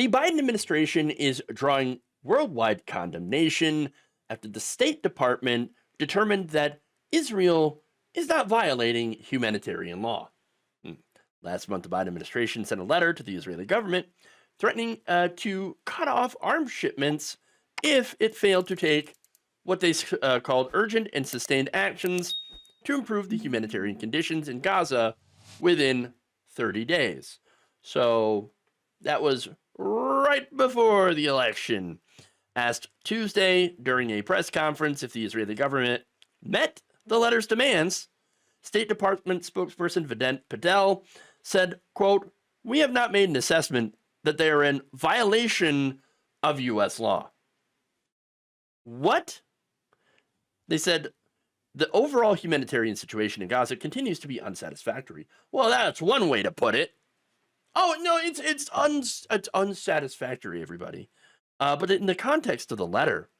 The Biden administration is drawing worldwide condemnation after the State Department determined that Israel is not violating humanitarian law. Hmm. Last month, the Biden administration sent a letter to the Israeli government threatening to cut off arms shipments if it failed to take what they called urgent and sustained actions to improve the humanitarian conditions in Gaza within 30 days. So that was right before the election. Asked Tuesday during a press conference if the Israeli government met the letter's demands, State Department spokesperson Vedant Patel said, quote, "We have not made an assessment that they are in violation of U.S. law." What? They said the overall humanitarian situation in Gaza continues to be unsatisfactory. Well, that's one way to put it. Oh, no, it's unsatisfactory, everybody. But in the context of the letter,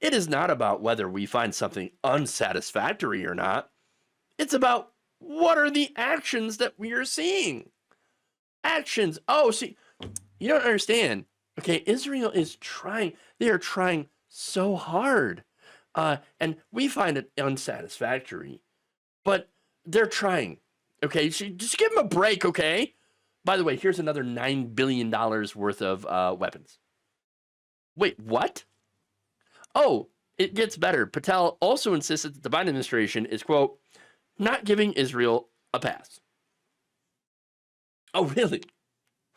it is not about whether we find something unsatisfactory or not. It's about what are the actions that we are seeing. Actions. Oh, see, you don't understand. Okay, Israel is trying. They are trying so hard. And we find it unsatisfactory. But they're trying. Okay, so just give them a break, okay? By the way, here's another $9 billion worth of weapons. Wait, what? Oh, it gets better. Patel also insisted that the Biden administration is, quote, not giving Israel a pass. Oh, really?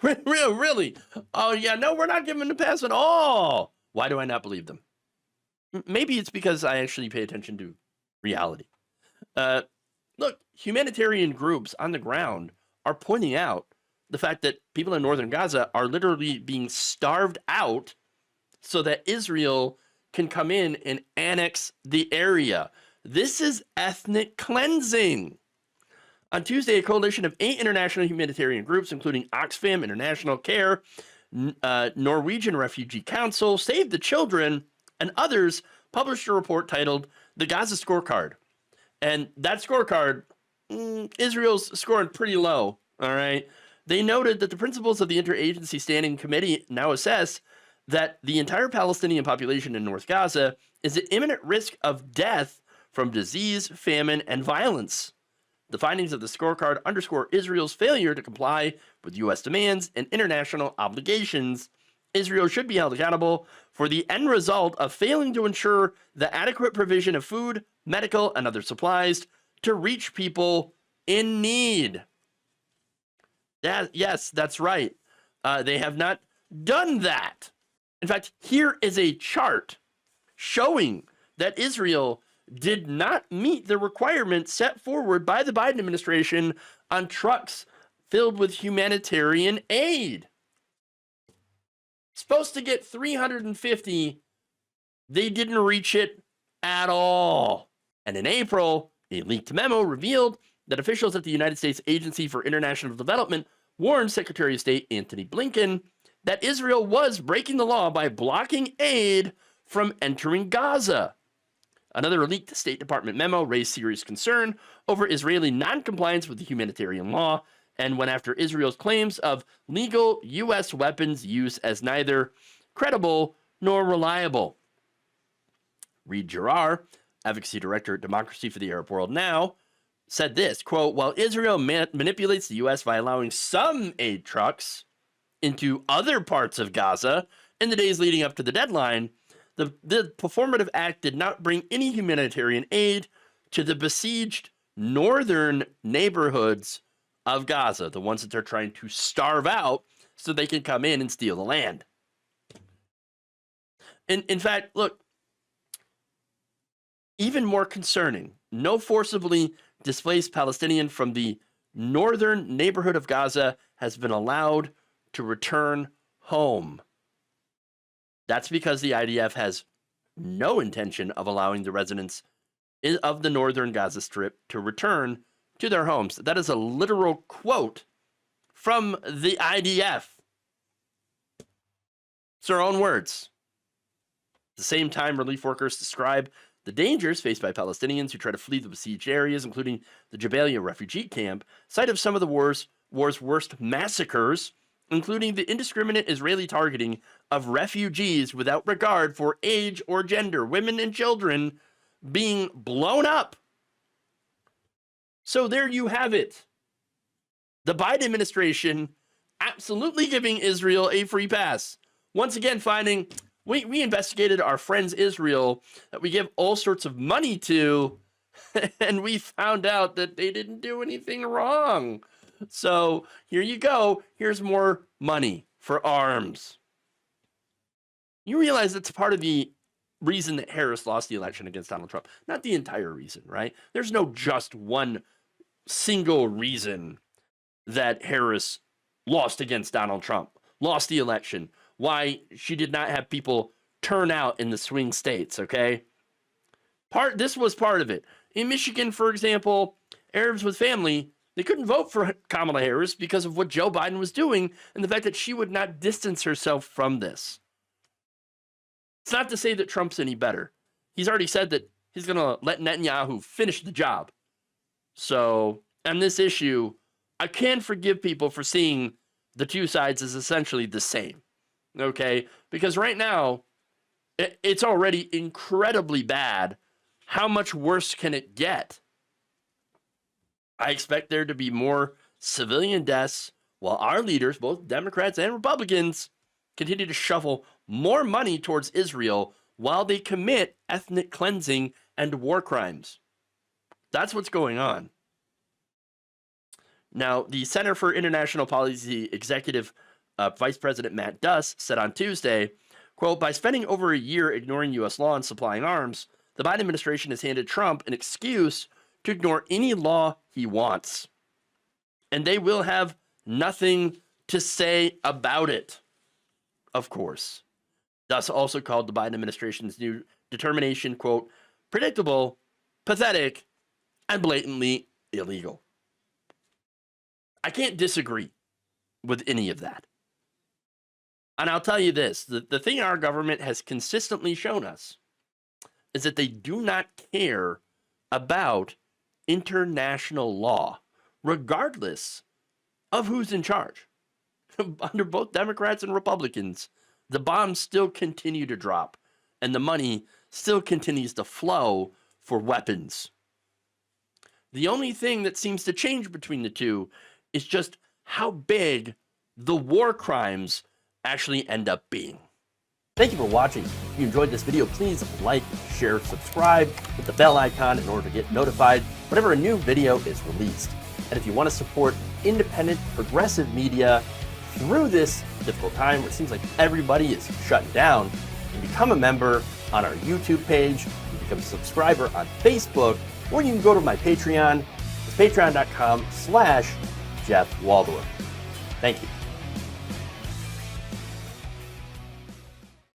Really? Oh, yeah, no, we're not giving a pass at all. Why do I not believe them? Maybe it's because I actually pay attention to reality. Look, humanitarian groups on the ground are pointing out the fact that people in northern Gaza are literally being starved out so that Israel can come in and annex the area. This is ethnic cleansing. On Tuesday, a coalition of 8 international humanitarian groups, including Oxfam International Care, Norwegian Refugee Council, Save the Children, and others, published a report titled The Gaza Scorecard. And that scorecard, Israel's scoring pretty low, all right? They noted that the principles of the Interagency Standing Committee now assess that the entire Palestinian population in North Gaza is at imminent risk of death from disease, famine, and violence. The findings of the scorecard underscore Israel's failure to comply with U.S. demands and international obligations. Israel should be held accountable for the end result of failing to ensure the adequate provision of food, medical, and other supplies to reach people in need. Yes, that's right. They have not done that. In fact, here is a chart showing that Israel did not meet the requirements set forward by the Biden administration on trucks filled with humanitarian aid. Supposed to get 350, they didn't reach it at all. And in April, a leaked memo revealed that officials at the United States Agency for International Development warned Secretary of State Antony Blinken that Israel was breaking the law by blocking aid from entering Gaza. Another leaked State Department memo raised serious concern over Israeli noncompliance with the humanitarian law and went after Israel's claims of legal U.S. weapons use as neither credible nor reliable. Reed Girar, advocacy director at Democracy for the Arab World Now, said this, quote, while Israel manipulates the U.S. by allowing some aid trucks into other parts of Gaza in the days leading up to the deadline, the performative act did not bring any humanitarian aid to the besieged northern neighborhoods of Gaza, the ones that they're trying to starve out so they can come in and steal the land. In fact, look, even more concerning, no forcibly displaced Palestinian from the northern neighborhood of Gaza has been allowed to return home. That's because the IDF has no intention of allowing the residents of the northern Gaza Strip to return to their homes. That is a literal quote from the IDF. It's their own words. At the same time, relief workers describe the dangers faced by Palestinians who try to flee the besieged areas, including the Jabalia refugee camp, site of some of the war's worst massacres including the indiscriminate Israeli targeting of refugees without regard for age or gender, women and children being blown up. So there you have it. The Biden administration absolutely giving Israel a free pass. Once again, finding, we investigated our friends Israel that we give all sorts of money to, and we found out that they didn't do anything wrong. So here you go. Here's more money for arms. You realize that's part of the reason that Harris lost the election against Donald Trump. Not the entire reason, right? There's no just one single reason that Harris lost against Donald Trump, lost the election, why she did not have people turn out in the swing states, okay? This was part of it. In Michigan, for example, Arabs with family, they couldn't vote for Kamala Harris because of what Joe Biden was doing and the fact that she would not distance herself from this. It's not to say that Trump's any better. He's already said that he's going to let Netanyahu finish the job. So, on this issue, I can forgive people for seeing the two sides as essentially the same. Okay? Because right now, it's already incredibly bad. How much worse can it get? I expect there to be more civilian deaths while our leaders, both Democrats and Republicans, continue to shovel more money towards Israel while they commit ethnic cleansing and war crimes. That's what's going on. Now, the Center for International Policy Executive Vice President Matt Duss said on Tuesday, quote, by spending over a year ignoring U.S. law and supplying arms, the Biden administration has handed Trump an excuse to ignore any law he wants. And they will have nothing to say about it, of course. Duss also called the Biden administration's new determination, quote, predictable, pathetic, and blatantly illegal. I can't disagree with any of that. And I'll tell you this, the thing our government has consistently shown us is that they do not care about international law, regardless of who's in charge. Under both Democrats and Republicans, the bombs still continue to drop, and the money still continues to flow for weapons. The only thing that seems to change between the two is just how big the war crimes actually end up being. Thank you for watching. If you enjoyed this video, please like, share, subscribe, hit the bell icon in order to get notified whenever a new video is released. And if you want to support independent, progressive media through this difficult time where it seems like everybody is shutting down, you can become a member on our YouTube page, you can become a subscriber on Facebook, or you can go to my Patreon. It's patreon.com/Jeff Waldorf. Thank you.